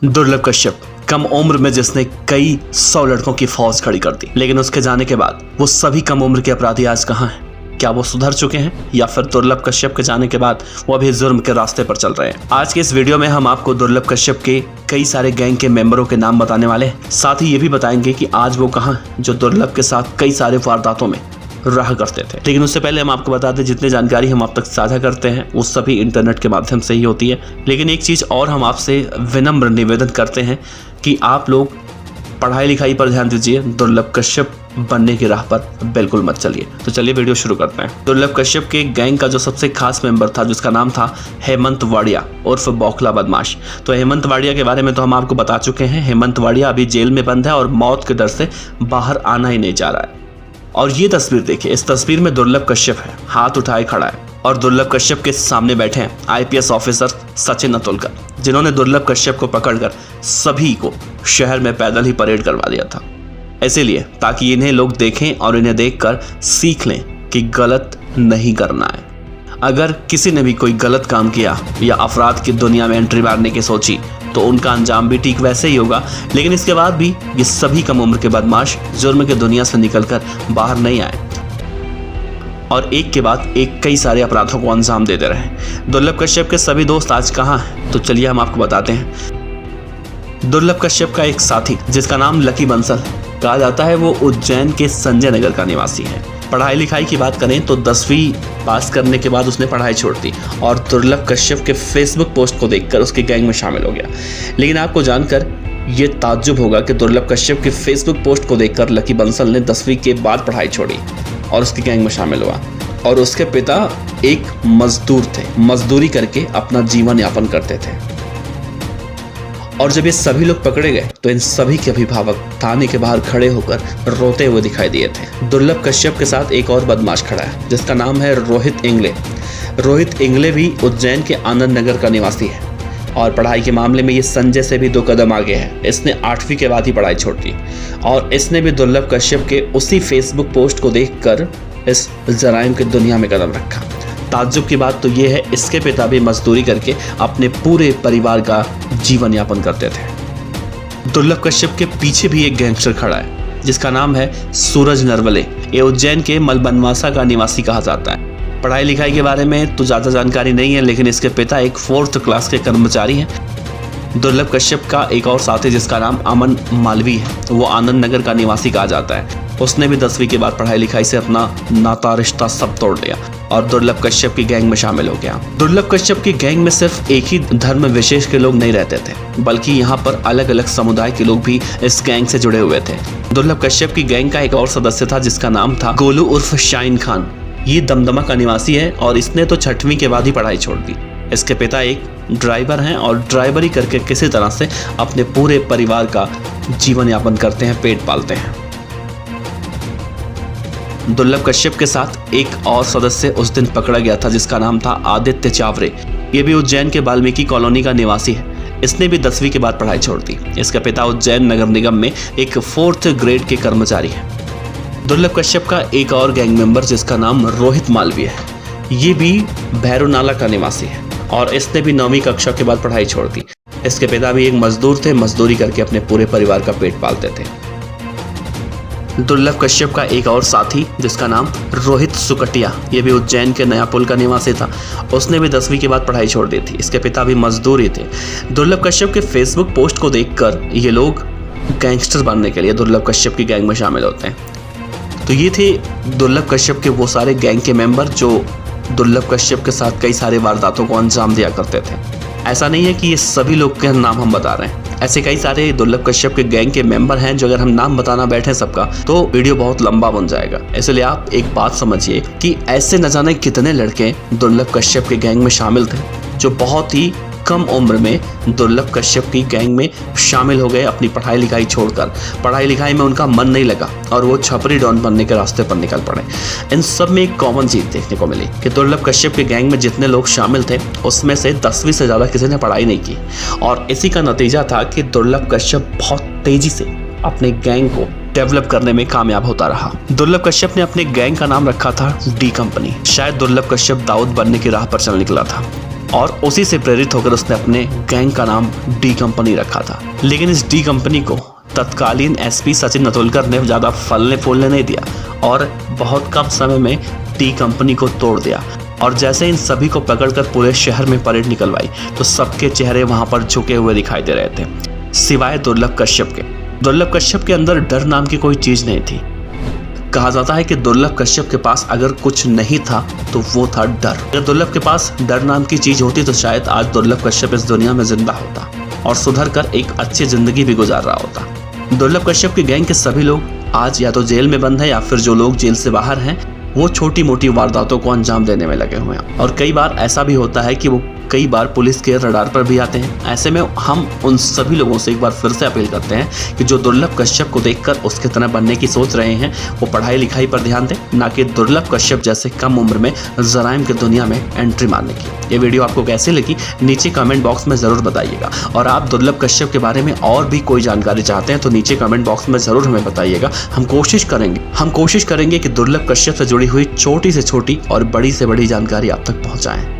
दुर्लभ कश्यप कम उम्र में जिसने कई 100 लड़कों की फौज खड़ी कर दी, लेकिन उसके जाने के बाद वो सभी कम उम्र के अपराधी आज कहाँ हैं? क्या वो सुधर चुके हैं या फिर दुर्लभ कश्यप के जाने के बाद वो अभी जुर्म के रास्ते पर चल रहे हैं? आज के इस वीडियो में हम आपको दुर्लभ कश्यप के कई सारे गैंग के मेंबरों के नाम बताने वाले हैं। साथ ही ये भी बताएंगे कि आज वो कहाँ हैं जो दुर्लभ के साथ कई सारे वारदातों में रहा करते थे। लेकिन उससे पहले हम आपको बता दें, जितनी जानकारी हम आप तक साझा करते हैं वो सभी इंटरनेट के माध्यम से ही होती है। लेकिन एक चीज़ और हम आपसे विनम्र निवेदन करते हैं कि आप लोग पढ़ाई लिखाई पर ध्यान दीजिए, दुर्लभ कश्यप बनने की राह पर बिल्कुल मत चलिए। तो चलिए वीडियो शुरू करते हैं। दुर्लभ कश्यप के गैंग का जो सबसे खास मेंबर था, जिसका नाम था हेमंत वाडिया उर्फ बौखला बदमाश। तो हेमंत वाडिया के बारे में तो हम आपको बता चुके हैं। हेमंत वाडिया अभी जेल में बंद है और मौत के डर से बाहर आना ही नहीं चाह रहा है। और ये तस्वीर देखिए, इस तस्वीर में दुर्लभ कश्यप है, हाथ उठाए खड़ा है और दुर्लभ कश्यप के सामने बैठे हैं आईपीएस ऑफिसर सचिन अतुलकर, जिन्होंने दुर्लभ कश्यप को पकड़कर सभी को शहर में पैदल ही परेड करवा दिया था। इसीलिए ताकि इन्हें लोग देखें और इन्हें देखकर सीख लें कि गलत नहीं करना है। अगर किसी ने भी कोई गलत काम किया या अपराध की दुनिया में एंट्री मारने की सोची तो उनका अंजाम भी ठीक वैसे ही होगा। लेकिन इसके बाद भी ये सभी कम उम्र के बदमाश जुर्म की दुनिया से निकलकर बाहर नहीं आए और एक के बाद एक कई सारे अपराधों को अंजाम देते रहे। दुर्लभ कश्यप के सभी दोस्त आज कहाँ हैं? तो चलिए हम आपको बताते हैं। दुर्लभ कश्यप का एक साथी जिसका नाम लकी बंसल कहा जाता है, वो उज्जैन के संजय नगर का निवासी है। पढ़ाई लिखाई की बात करें तो 10वीं पास करने के बाद उसने पढ़ाई छोड़ दी और दुर्लभ कश्यप के फेसबुक पोस्ट को देखकर उसके गैंग में शामिल हो गया। लेकिन आपको जानकर ये ताज्जुब होगा कि दुर्लभ कश्यप के फेसबुक पोस्ट को देखकर लकी बंसल ने 10वीं के बाद पढ़ाई छोड़ी और उसके गैंग में शामिल हुआ। और उसके पिता एक मजदूर थे, मजदूरी करके अपना जीवन यापन करते थे। और जब ये सभी लोग पकड़े गए तो इन सभी के अभिभावक थाने के बाहर खड़े होकर रोते हुए दिखाई दिए थे। दुर्लभ कश्यप के साथ एक और बदमाश खड़ा है जिसका नाम है रोहित इंगले। रोहित इंगले भी उज्जैन के आनंद नगर का निवासी है और पढ़ाई के मामले में ये संजय से भी 2 कदम आगे है। इसने 8वीं के बाद ही पढ़ाई छोड़ दी और इसने भी दुर्लभ कश्यप के उसी फेसबुक पोस्ट को देखकर इस जराइम की दुनिया में कदम रखा। ताज्जुब की बात तो ये है, इसके पिता भी मजदूरी करके अपने पूरे परिवार का जीवन यापन करते थे। दुर्लभ कश्यप के पीछे भी एक गैंगस्टर खड़ा है जिसका नाम है सूरज नरवले। ये उज्जैन के मलबनवासा का निवासी कहा जाता है। पढ़ाई लिखाई के बारे में तो ज़्यादा जानकारी नहीं है, लेकिन इसके पिता एक 4th क्लास के कर्मचारी हैं। दुर्लभ कश्यप का एक और साथी जिसका नाम अमन मालवी है, वो आनंद नगर का निवासी कहा जाता है। उसने भी 10वीं के बाद पढ़ाई लिखाई से अपना नाता रिश्ता सब तोड़ लिया और दुर्लभ कश्यप की गैंग में शामिल हो गया। दुर्लभ कश्यप की गैंग में सिर्फ एक ही धर्म विशेष के लोग नहीं रहते थे, बल्कि यहाँ पर अलग अलग समुदाय के लोग भी इस गैंग से जुड़े हुए थे। दुर्लभ कश्यप की गैंग का एक और सदस्य था जिसका नाम था गोलू उर्फ शाहीन खान। ये दमदमा का निवासी है और इसने तो 6वीं के बाद ही पढ़ाई छोड़ दी। इसके पिता एक ड्राइवर हैं और ड्राइवरी करके किसी तरह से अपने पूरे परिवार का जीवन यापन करते हैं, पेट पालते हैं। दुर्लभ कश्यप के साथ एक और सदस्य उस दिन पकड़ा गया था जिसका नाम था आदित्य चावरे। ये भी उज्जैन के वाल्मीकि कॉलोनी का निवासी है। इसने भी 10वीं के बाद पढ़ाई छोड़ दी। इसका पिता उज्जैन नगर निगम में एक 4th ग्रेड के कर्मचारी है। दुर्लभ कश्यप का एक और गैंग मेंबर जिसका नाम रोहित मालवी है, ये भी भैरोनाला का निवासी है और इसने भी 9वीं कक्षा के बाद पढ़ाई छोड़ दी। इसके पिता भी एक मजदूर थे, मजदूरी करके अपने पूरे परिवार का पेट पालते थे। दुर्लभ कश्यप का एक और साथी जिसका नाम रोहित सुकटिया, ये भी उज्जैन के नया पुल का निवासी था। उसने भी 10वीं के बाद पढ़ाई छोड़ दी थी। इसके पिता भी मजदूर ही थे। दुर्लभ कश्यप के फेसबुक पोस्ट को देखकर ये लोग गैंगस्टर बनने के लिए दुर्लभ कश्यप की गैंग में शामिल होते हैं। तो ये थे दुर्लभ कश्यप के वो सारे गैंग के मेंबर जो दुर्लभ कश्यप के साथ कई सारे वारदातों को अंजाम दिया करते थे। ऐसा नहीं है कि ये सभी लोग के नाम हम बता रहे हैं, ऐसे कई सारे दुर्लभ कश्यप के गैंग के मेंबर हैं जो अगर हम नाम बताना बैठे सबका तो वीडियो बहुत लंबा बन जाएगा। इसलिए आप एक बात समझिए कि ऐसे न जाने कितने लड़के दुर्लभ कश्यप के गैंग में शामिल थे जो बहुत ही कम उम्र में दुर्लभ कश्यप की गैंग में शामिल हो गए। अपनी पढ़ाई लिखाई छोड़कर, पढ़ाई लिखाई में उनका मन नहीं लगा और वो छपरी डॉन बनने के रास्ते पर निकल पड़े। इन सब में एक कॉमन चीज देखने को मिली कि दुर्लभ कश्यप के गैंग में जितने लोग शामिल थे उसमें से 10वीं से ज़्यादा किसी ने पढ़ाई नहीं की और इसी का नतीजा था कि दुर्लभ कश्यप बहुत तेजी से अपने गैंग को डेवलप करने में कामयाब होता रहा। दुर्लभ कश्यप ने अपने गैंग का नाम रखा था डी कंपनी। शायद दुर्लभ कश्यप दाऊद बनने की राह पर चल निकला था और उसी से प्रेरित होकर उसने अपने गैंग का नाम डी कंपनी रखा था। लेकिन इस डी कंपनी को तत्कालीन एसपी सचिन नतुलकर ने ज्यादा फलने फूलने नहीं दिया और बहुत कम समय में डी कंपनी को तोड़ दिया। और जैसे इन सभी को पकड़कर पूरे शहर में परेड निकलवाई तो सबके चेहरे वहां पर झुके हुए दिखाई दे रहे थे, सिवाय दुर्लभ कश्यप के। दुर्लभ कश्यप के अंदर डर नाम की कोई चीज नहीं थी। कहा जाता है कि दुर्लभ कश्यप के पास अगर कुछ नहीं था तो वो था डर। अगर दुर्लभ के पास डर नाम की चीज होती तो शायद आज दुर्लभ कश्यप इस दुनिया में जिंदा होता और सुधर कर एक अच्छी जिंदगी भी गुजार रहा होता। दुर्लभ कश्यप की गैंग के सभी लोग आज या तो जेल में बंद है या फिर जो लोग जेल से बाहर हैं वो छोटी मोटी वारदातों को अंजाम देने में लगे हुए हैं। और कई बार ऐसा भी होता है कि वो कई बार पुलिस के रडार पर भी आते हैं। ऐसे में हम उन सभी लोगों से एक बार फिर से अपील करते हैं कि जो दुर्लभ कश्यप को देखकर उसके तरह बनने की सोच रहे हैं वो पढ़ाई लिखाई पर ध्यान दें, ना कि दुर्लभ कश्यप जैसे कम उम्र में जराइम की दुनिया में एंट्री मारने की। ये वीडियो आपको कैसी लगी नीचे कमेंट बॉक्स में जरूर बताइएगा। और आप दुर्लभ कश्यप के बारे में और भी कोई जानकारी चाहते हैं तो नीचे कमेंट बॉक्स में जरूर हमें बताइएगा। हम कोशिश करेंगे कि दुर्लभ कश्यप से जुड़ी हुई छोटी से छोटी और बड़ी से बड़ी जानकारी आप तक पहुंचाएं।